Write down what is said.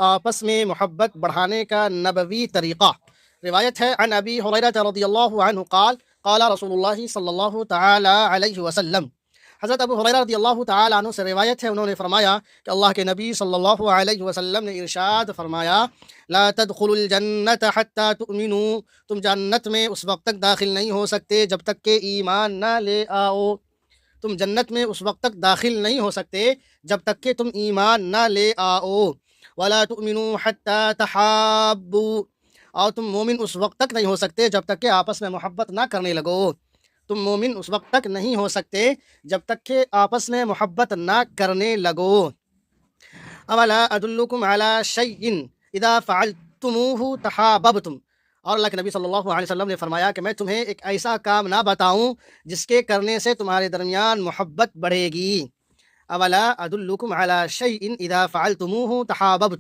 آپس میں محبت بڑھانے کا نبوی طریقہ۔ روایت ہے عن ابی ہریرہ رضی اللہ عنہ قال قال رسول اللہ صلی اللہ تعالی علیہ وسلم۔ حضرت ابو ہریرہ رضی اللہ تعالی عنہ سے روایت ہے، انہوں نے فرمایا کہ اللہ کے نبی صلی اللہ علیہ وسلم نے ارشاد فرمایا، لا تدخلوا الجنت حتی تؤمنوا، تم جنت میں اس وقت تک داخل نہیں ہو سکتے جب تک کہ ایمان نہ لے آؤ۔ تم جنت میں اس وقت تک داخل نہیں ہو سکتے جب تک کہ تم ایمان نہ لے آؤ۔ ولا تؤمنوا حتی تحابوا، اور تم مومن اس وقت تک نہیں ہو سکتے جب تک کہ آپس میں محبت نہ کرنے لگو۔ تم مومن اس وقت تک نہیں ہو سکتے جب تک کہ آپس میں محبت نہ کرنے لگو۔ اولا ادلکم علی شیء اذا فعلتموہ تحاببتم، اور اللہ کے نبی صلی اللہ علیہ وسلم نے فرمایا کہ میں تمہیں ایک ایسا کام نہ بتاؤں جس کے کرنے سے تمہارے درمیان محبت بڑھے گی۔ اولا ادلکم علی شیء اذا فعلتموہ تحاببتم۔